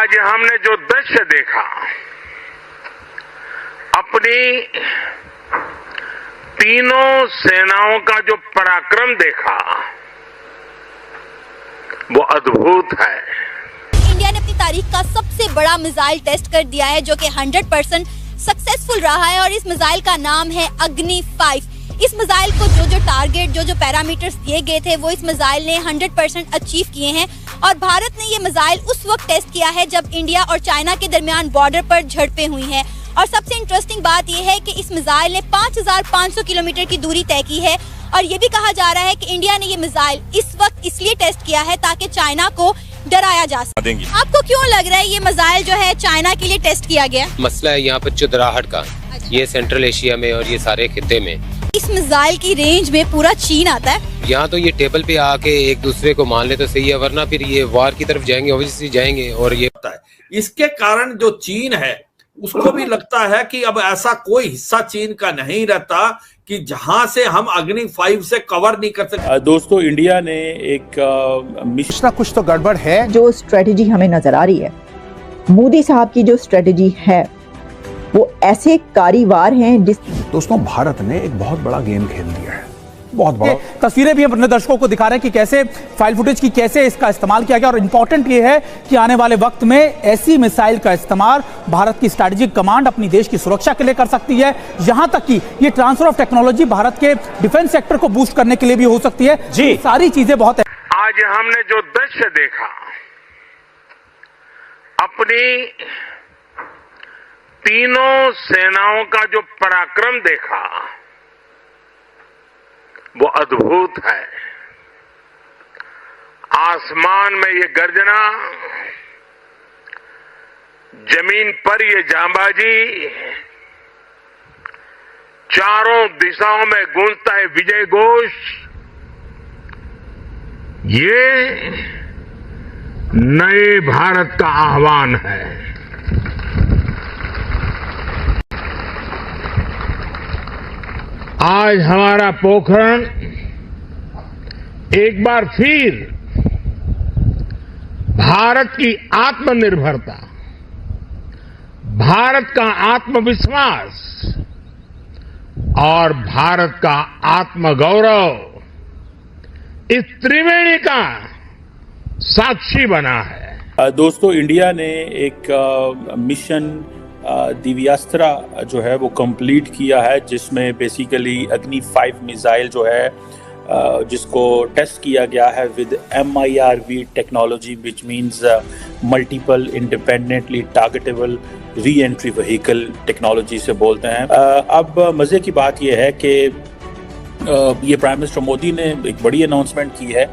आज हमने जो दृश्य देखा, अपनी तीनों सेनाओं का जो पराक्रम देखा, वो अद्भुत है। इंडिया ने अपनी तारीख का सबसे बड़ा मिसाइल टेस्ट कर दिया है, जो कि 100% सक्सेसफुल रहा है और इस मिसाइल का नाम है अग्नि 5। इस मिसाइल को जो टारगेट, जो पैरामीटर्स दिए गए थे, वो इस मिसाइल ने 100% अचीव किए हैं। और भारत ने ये मिसाइल उस वक्त टेस्ट किया है जब इंडिया और चाइना के दरमियान बॉर्डर पर झड़पें हुई हैं। और सबसे इंटरेस्टिंग बात यह है कि इस मिसाइल ने 5500 किलोमीटर की दूरी तय की है। और ये भी कहा जा रहा है कि इंडिया ने ये मिसाइल इस वक्त इसलिए टेस्ट किया है ताकि चाइना को डराया जा सके। आपको क्यों लग रहा है ये मिसाइल जो है चाइना के लिए टेस्ट किया गया? मसला है यहाँ पर चुदराहट का। ये सेंट्रल एशिया में और ये सारे खित्ते में इस मिसाइल की रेंज में पूरा चीन आता है। यहाँ तो ये टेबल पे आके एक दूसरे को मान ले तो सही है, वरना फिर ये वार की तरफ जाएंगे, ऑब्वियसली जाएंगे। और ये होता है, इसके कारण जो चीन है उसको भी लगता है कि अब ऐसा कोई हिस्सा चीन का नहीं रहता कि जहां से हम अग्नि 5 से कवर नहीं कर सकते। दोस्तों, इंडिया ने एक मिश्रा कुछ तो गड़बड़ है। जो स्ट्रेटेजी हमें नजर आ रही है, मोदी साहब की जो स्ट्रेटेजी है, वो ऐसे कारीवार हैं जिस दोस्तों, भारत ने एक बहुत बड़ा गेम खेल दिया है, बहुत बड़ा। तस्वीरें भी अपने दर्शकों को दिखा रहे हैं कि कैसे फाइल फुटेज की कैसे इसका इस्तेमाल किया गया। और इंपॉर्टेंट ये है कि आने वाले वक्त में ऐसी मिसाइल का इस्तेमाल भारत की स्ट्रैटेजिक कमांड अपनी देश की सुरक्षा के लिए कर सकती है। यहां तक कि ये ट्रांसफर ऑफ टेक्नोलॉजी भारत के डिफेंस सेक्टर को बूस्ट करने के लिए भी हो सकती है। जी, सारी चीजें बहुत है। आज हमने जो दृश्य देखा, अपनी तीनों सेनाओं का जो पराक्रम देखा, वो अद्भुत है। आसमान में ये गर्जना, जमीन पर ये जांबाजी, चारों दिशाओं में गूंजता है विजय घोष। ये नए भारत का आह्वान है। आज हमारा पोखरण एक बार फिर भारत की आत्मनिर्भरता, भारत का आत्मविश्वास और भारत का आत्मगौरव, इस त्रिवेणी का साक्षी बना है। दोस्तों, इंडिया ने एक मिशन दिव्यास्त्रा जो है वो कंप्लीट किया है, जिसमें बेसिकली अग्नि 5 मिसाइल जो है जिसको टेस्ट किया गया है with MIRV technology, which means multiple independently targetable re entry vehicle technology से बोलते हैं। अब मज़े की बात यह है कि ये प्राइम मिनिस्टर मोदी ने एक बड़ी अनाउंसमेंट की है,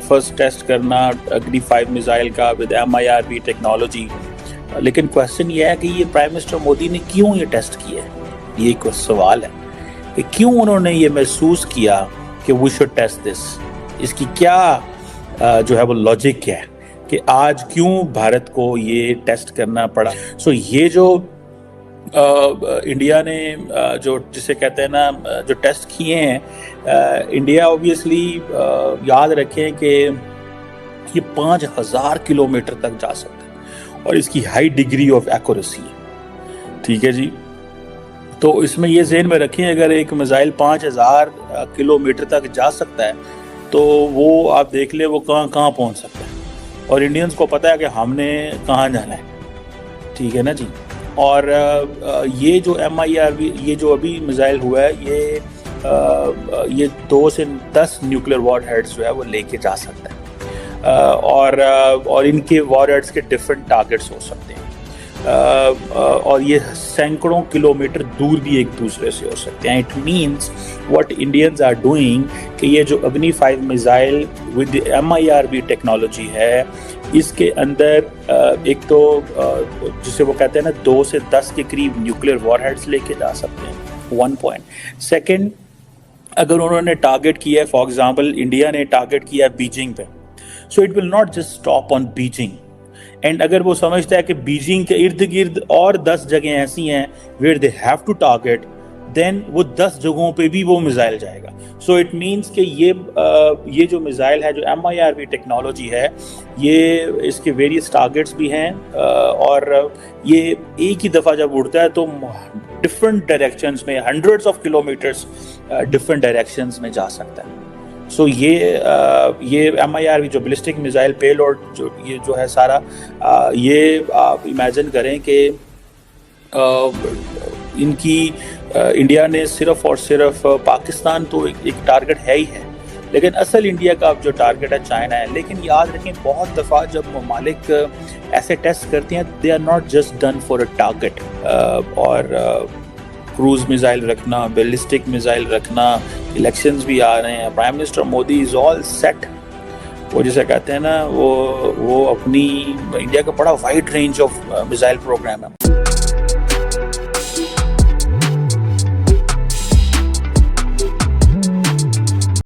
फर्स्ट टेस्ट करना अग्नि 5 मिसाइल का विद MIRV टेक्नोलॉजी। लेकिन क्वेश्चन ये है कि ये प्राइम मिनिस्टर मोदी ने क्यों ये टेस्ट किया है, ये एक सवाल है कि क्यों उन्होंने ये महसूस किया कि वी शुड टेस्ट दिस। इसकी क्या जो है वो लॉजिक है कि आज क्यों भारत को ये टेस्ट करना पड़ा। सो ये जो इंडिया ने जो जिसे कहते हैं ना जो टेस्ट किए हैं, इंडिया ऑब्वियसली याद रखें कि ये 5000 किलोमीटर तक जा सकता है और इसकी हाई डिग्री ऑफ एक्यूरेसी है। ठीक है जी, तो इसमें ये ज़हन में रखें, अगर एक मिसाइल 5000 किलोमीटर तक जा सकता है तो वो आप देख ले वो कहाँ कहाँ पहुँच सकता है। और इंडियंस को पता है कि हमने कहाँ जाना है। ठीक है ना जी। और ये जो MIRV, ये जो अभी मिसाइल हुआ है, ये 2 से 10 न्यूक्लियर वॉरहेड्स जो है वो लेके जा सकता है। और इनके वॉरहेड्स के डिफरेंट टारगेट्स हो सकते हैं, और ये सैकड़ों किलोमीटर दूर भी एक दूसरे से हो सकते हैं। It means what Indians are doing कि ये जो अग्नि 5 मिसाइल विद MIRV टेक्नोलॉजी है, इसके अंदर एक तो जिसे वो कहते हैं ना 2 से 10 के करीब न्यूक्लियर वॉरहेड्स लेके जा सकते हैं। 1 पॉइंट। सेकेंड, अगर उन्होंने टारगेट किया है, फॉर एग्जाम्पल इंडिया ने टारगेट किया है बीजिंग पे, so it will not just stop on Beijing. And अगर वो समझता है कि बीजिंग के इर्द गिर्द और 10 जगह ऐसी हैं where they have to target, then वो 10 जगहों पे भी वो मिसाइल जाएगा। सो इट मीन्स कि ये जो मिसाइल है, जो MIRV टेक्नोलॉजी है, ये इसके वेरियस टारगेट्स भी हैं और ये एक ही दफ़ा जब उड़ता है तो डिफरेंट डायरेक्शंस में, hundreds of kilometres different directions में जा सकता है। सो ये MIRV जो बैलिस्टिक मिसाइल पेलोड जो है सारा, ये आप इमेजिन करें कि इनकी इंडिया ने सिर्फ और सिर्फ पाकिस्तान तो एक टारगेट है ही है, लेकिन असल इंडिया का अब जो टारगेट है चाइना है। लेकिन याद रखें, बहुत दफ़ा जब ममालिक ऐसे टेस्ट करते हैं, they are not just done for a target. और क्रूज मिसाइल रखना, बैलिस्टिक मिसाइल रखना, इलेक्शंस भी आ रहे हैं, prime minister Modi is all set. वो जैसे कहते हैं ना, वो अपनी इंडिया का बड़ा wide range of missile program है।